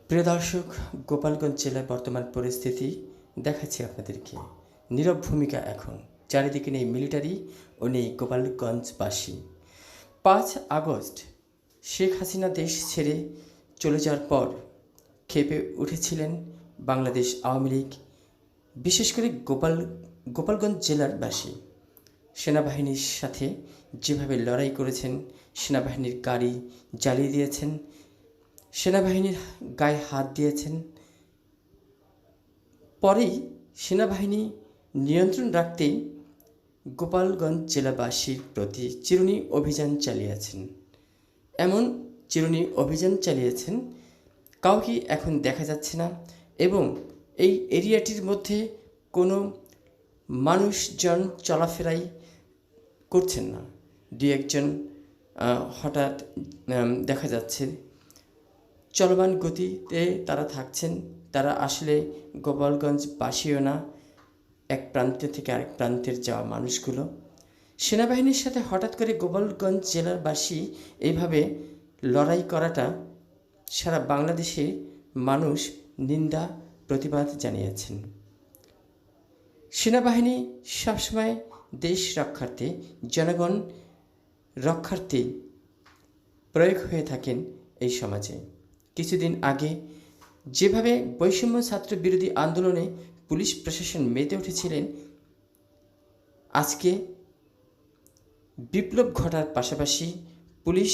প্রিয় দর্শক, গোপালগঞ্জ জেলার বর্তমান পরিস্থিতি দেখাচ্ছি আপনাদেরকে। নীরব ভূমিকা এখন, চারিদিকে নেই মিলিটারি ও নেই গোপালগঞ্জবাসী। 5 আগস্ট শেখ হাসিনা দেশ ছেড়ে চলে যাওয়ার পর ক্ষেপে উঠেছিলেন বাংলাদেশ আওয়ামী লীগ, বিশেষ করে গোপালগঞ্জ জেলার বাসী। সেনাবাহিনীর সাথে যেভাবে লড়াই করেছেন, সেনাবাহিনীর গাড়ি জ্বালিয়ে দিয়েছেন, সেনাবাহিনীর গায়ে হাত দিয়েছেন। পরেই সেনাবাহিনী নিয়ন্ত্রণ রাখতেই গোপালগঞ্জ জেলাবাসীর প্রতি চিরুনি অভিযান চালিয়েছেন। এমন চিরুনি অভিযান চালিয়েছেন কাউকে এখন দেখা যাচ্ছে না, এবং এই এরিয়াটির মধ্যে কোনো মানুষজন চলাফেরাই করছেন না। দু একজন হঠাৎ দেখা যাচ্ছে চলমান গতিতে তারা থাকছেন। তারা আসলে গোপালগঞ্জবাসীও না, এক প্রান্ত থেকে আরেক প্রান্তের যাওয়া মানুষগুলো। সেনাবাহিনীর সাথে হঠাৎ করে গোপালগঞ্জ জেলার বাসী এইভাবে লড়াই করাটা সারা বাংলাদেশে মানুষ নিন্দা প্রতিবাদ জানিয়েছেন। সেনাবাহিনী সবসময় দেশ রক্ষার্থে, জনগণ রক্ষার্থে প্রয়োগ হয়ে থাকেন এই সমাজে। কিছুদিন আগে যেভাবে বৈষম্য ছাত্র বিরোধী আন্দোলনে পুলিশ প্রশাসন মেতে উঠেছিলেন, আজকে বিপ্লব ঘটার পাশাপাশি পুলিশ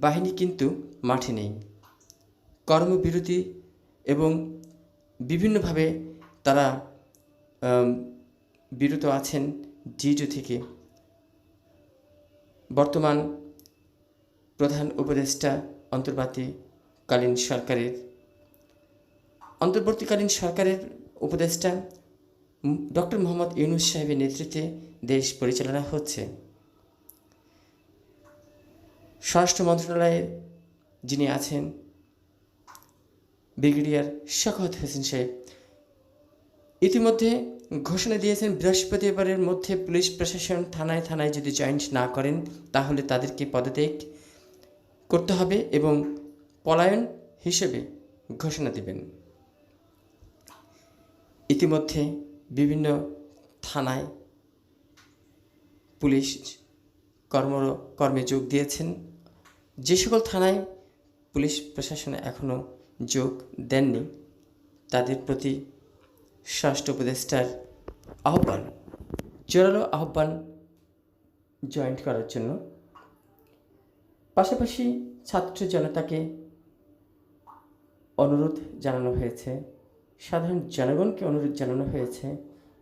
বাহিনী কিন্তু মাঠে নেই। কর্মবিরতি এবং বিভিন্নভাবে তারা বিরত আছেন ডিউটি থেকে। বর্তমান প্রধান উপদেষ্টা অন্তর্বর্তীকালীন সরকারের উপদেষ্টা ডক্টর মোহাম্মদ ইউনূস সাহেবের নেতৃত্বে দেশ পরিচালনা হচ্ছে। স্বরাষ্ট্র মন্ত্রণালয়ের যিনি আছেন ব্রিগেডিয়ার শওকত হোসেন সাহেব ইতিমধ্যে ঘোষণা দিয়েছেন, বৃহস্পতিবারের মধ্যে পুলিশ প্রশাসন থানায় থানায় যদি জয়েন্ট না করেন তাহলে তাদেরকে পদত্যাগ করতে হবে এবং পলায়ন হিসেবে ঘোষণা দিবেন। ইতিমধ্যে বিভিন্ন থানায় পুলিশ কর্মে যোগ দিয়েছেন। যে সকল থানায় পুলিশ প্রশাসনে এখনও যোগ দেননি তাদের প্রতি স্বরাষ্ট্র উপদেষ্টার আহ্বান, জোরালো আহ্বান জয়েন্ট করার জন্য। পাশাপাশি ছাত্র জনতাকে অনুরোধ জানানো হয়েছে, সাধারণ জনগণকে অনুরোধ জানানো হয়েছে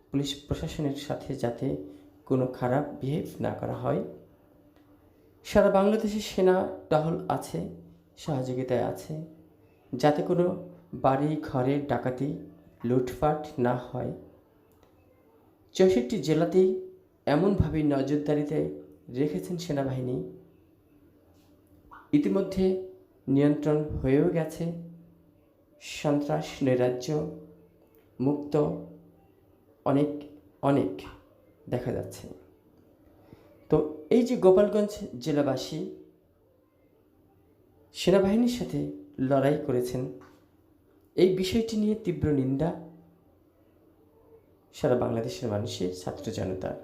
পুলিশ প্রশাসনের সাথে যাতে কোনো খারাপ বিহেভ না করা হয়। সারা বাংলাদেশে সেনা টহল আছে, সহযোগিতায় আছে, যাতে কোনো বাড়ি ঘরে ডাকাতি লুটপাট না হয়। 64 জেলাতেই এমনভাবে নজরদারিতে রেখেছেন সেনাবাহিনী। ইতিমধ্যে নিয়ন্ত্রণ হয়েও গেছে, সন্ত্রাস নৈরাজ্য মুক্ত অনেক অনেক দেখা যাচ্ছে। তো এই যে গোপালগঞ্জ জেলাবাসী সেনাবাহিনীর সাথে লড়াই করেছেন, এই বিষয়টি নিয়ে তীব্র নিন্দা সারা বাংলাদেশের মানুষের, ছাত্র জনতার।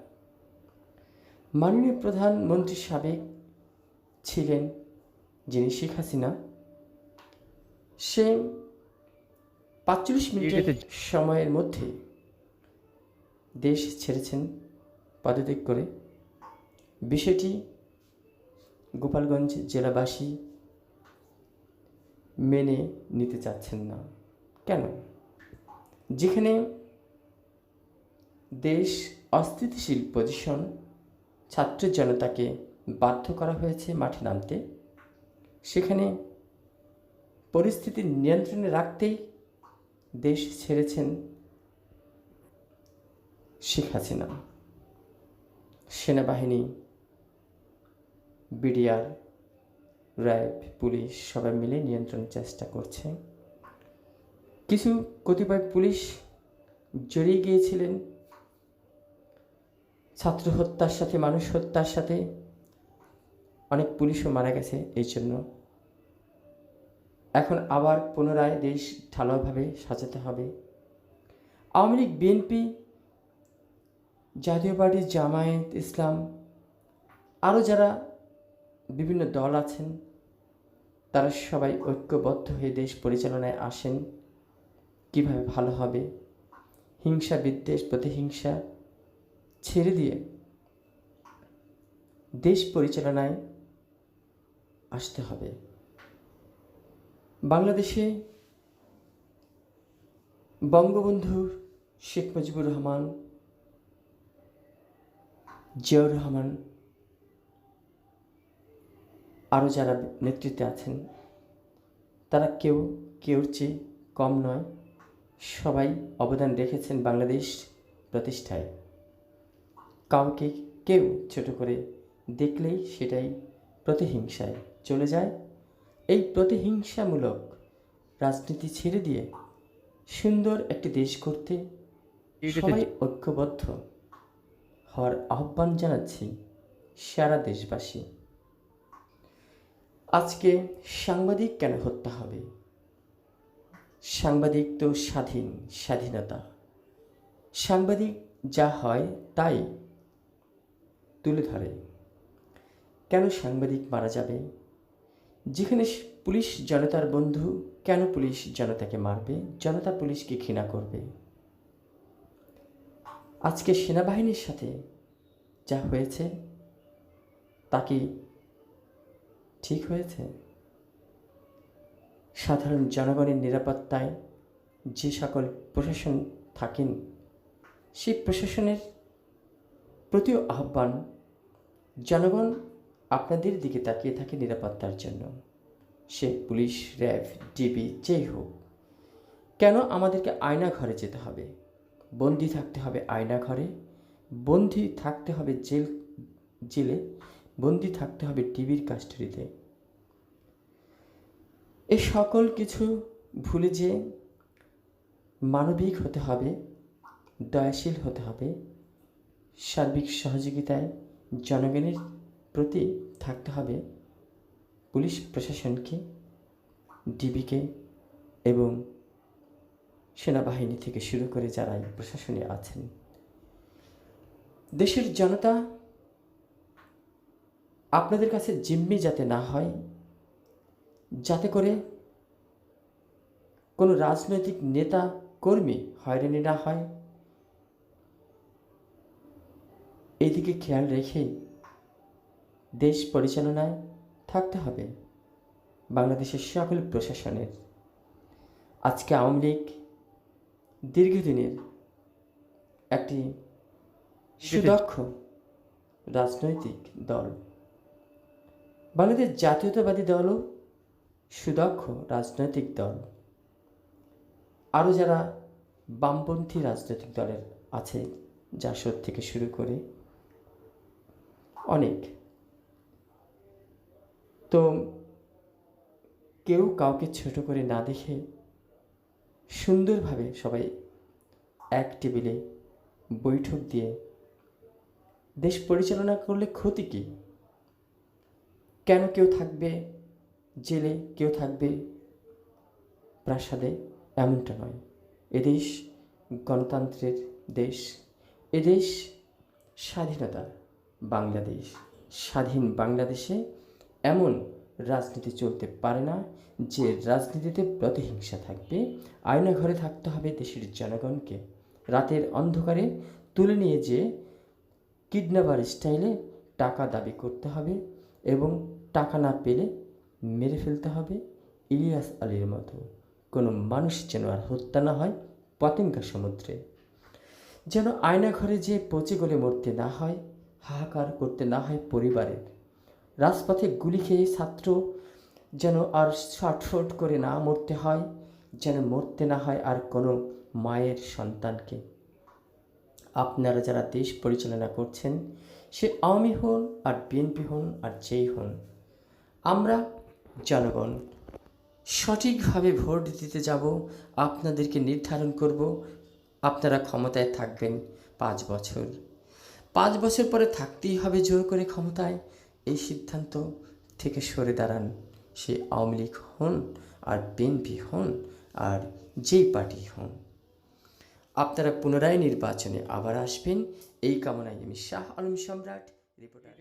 মাননীয় প্রধানমন্ত্রী সাবেক ছিলেন যিনি শেখ হাসিনা, সে 45 মিনিটের সময়ের মধ্যে দেশ ছেড়েছেন পদত্যাগ করে। বিষয়টি গোপালগঞ্জ জেলাবাসী মেনে নিতে চাচ্ছেন না। কেন? যেখানে দেশ অস্থিতিশীল পজিশন, ছাত্র জনতাকে বাধ্য করা হয়েছে মাঠে নামতে, সেখানে পরিস্থিতি নিয়ন্ত্রণে রাখতেই দেশ ছেড়েছেন শেখ হাসিনা। সেনাবাহিনী, বিডিআর, র্যাব, পুলিশ সবাই মিলে নিয়ন্ত্রণের চেষ্টা করছে। কিছু কতিপয় পুলিশ জড়িয়ে গিয়েছিলেন ছাত্র হত্যার সাথে, মানুষ হত্যার সাথে। অনেক পুলিশও মারা গেছে এই জন্য। এখন আবার পুনরায় দেশ ঢালাওভাবে সাজাতে হবে। আওয়ামী লীগ, বিএনপি, জাতীয় পার্টি, জামায়াত ইসলাম, আরও যারা বিভিন্ন দল আছেন, তারা সবাই ঐক্যবদ্ধ হয়ে দেশ পরিচালনায় আসেন। কিভাবে ভালো হবে, হিংসা বিদ্বেষ প্রতিহিংসা ছেড়ে দিয়ে দেশ পরিচালনায় আসতে হবে। বাংলাদেশে বঙ্গবন্ধু শেখ মুজিবুর রহমান, জিয়াউর রহমান, আরও যারা নেতৃত্বে আছেন, তারা কেউর চেয়ে কম নয়। সবাই অবদান রেখেছেন বাংলাদেশ প্রতিষ্ঠায়। কাউকে কেউ ছোট করে দেখলেই সেটাই প্রতিহিংসায় চলে যায়। এই প্রতিহিংসামূলক রাজনীতি ছেড়ে দিয়ে সুন্দর একটি দেশ করতে সবাই ঐক্যবদ্ধ হওয়ার আহ্বান জানাচ্ছি সারা দেশবাসী। আজকে সাংবাদিক কেন হত্যা হবে? সাংবাদিক তো স্বাধীনতা। সাংবাদিক যা হয় তাই তুলে ধরে। কেন সাংবাদিক মারা যাবে? যেখানে পুলিশ জনতার বন্ধু, কেন পুলিশ জনতাকে মারবে? জনতা পুলিশকে ঘৃণা করবে। আজকে সেনাবাহিনীর সাথে যা হয়েছে তা কি ঠিক হয়েছে? সাধারণ জনগণের নিরাপত্তায় যে সকল প্রশাসন থাকেন, সেই প্রশাসনের প্রতিও আহ্বান, জনগণ আপনাদের দিকে তাকিয়ে থাকে নিরাপত্তার জন্য। সে পুলিশ, র্যাব, ডিবি যেই হোক, কেন আমাদেরকে আয়না ঘরে যেতে হবে? বন্দি থাকতে হবে আয়না ঘরে, বন্দি থাকতে হবে জেলে, বন্দি থাকতে হবে টিভির কাস্টডিতে। এ সকল কিছু ভুলে যে মানবিক হতে হবে, দয়াশীল হতে হবে, সার্বিক সহযোগিতায় জনগণের প্রতি থাকতে হবে পুলিশ প্রশাসনকে, ডিবিকে এবং সেনাবাহিনী থেকে শুরু করে যারা প্রশাসনে আছেন। দেশের জনতা আপনাদের কাছে জিম্মি যাতে না হয়, যাতে করে কোনো রাজনৈতিক নেতা কর্মী হয়রানি না হয়, এইদিকে খেয়াল রেখেই দেশ পরিচালনায় থাকতে হবে বাংলাদেশের সকল প্রশাসনের। আজকে আওয়ামী লীগ দীর্ঘদিনের একটি সুদক্ষ রাজনৈতিক দল, বাংলাদেশ জাতীয়তাবাদী দলও সুদক্ষ রাজনৈতিক দল, আরও যারা বামপন্থী রাজনৈতিক দলের আছে, জাসদ থেকে শুরু করে অনেক। তো কেউ কাউকে ছোট করে না দেখে সুন্দরভাবে সবাই এক টেবিলে বৈঠক দিয়ে দেশ পরিচালনা করলে ক্ষতি কী? কেন কেউ থাকবে জেলে, কেউ থাকবে প্রাসাদে? এমনটা নয়। এদেশ গণতন্ত্রের দেশ, এদেশ স্বাধীনতার বাংলাদেশ। স্বাধীন বাংলাদেশে এমন রাজনীতি চলতে পারে না যে রাজনীতিতে প্রতিহিংসা থাকবে। আয়না ঘরে থাকতে হবে দেশের জনগণকে, রাতের অন্ধকারে তুলে নিয়ে যে কিডন্যাপার স্টাইলে টাকা দাবি করতে হবে এবং টাকা না পেলে মেরে ফেলতে হবে ইলিয়াস আলীর মতো। কোনো মানুষ যেন আর হত্যা না হয় পতেঙ্গা সমুদ্রে, যেন আয়না ঘরে যে পচে গলে মরতে না হয়, হাহাকার করতে না হয় পরিবারের, রাজপথে গুলি খেয়ে ছাত্র যেন আর ছটফট করে না মরতে হয়, যেন মরতে না হয় আর কোনো মায়ের সন্তানকে। আপনারা যারা দেশ পরিচালনা করছেন, সে আওয়ামী হন আর বিএনপি হন আর যেই হন, আমরা জনগণ সঠিকভাবে ভোট দিতে যাব, আপনাদেরকে নির্ধারণ করব। আপনারা ক্ষমতায় থাকবেন 5 বছর, 5 বছর পরে থাকতেই হবে জোর করে ক্ষমতায়। এই সিদ্ধান্ত থেকে সরে দাঁড়ান, সে আওয়ামী লীগ হন আর বিএনপি হন আর যেই পার্টি হন, আপনারা পুনরায় নির্বাচনে আবার আসবেন এই কামনায় আমি শাহ আলম সম্রাট রিপোর্টার।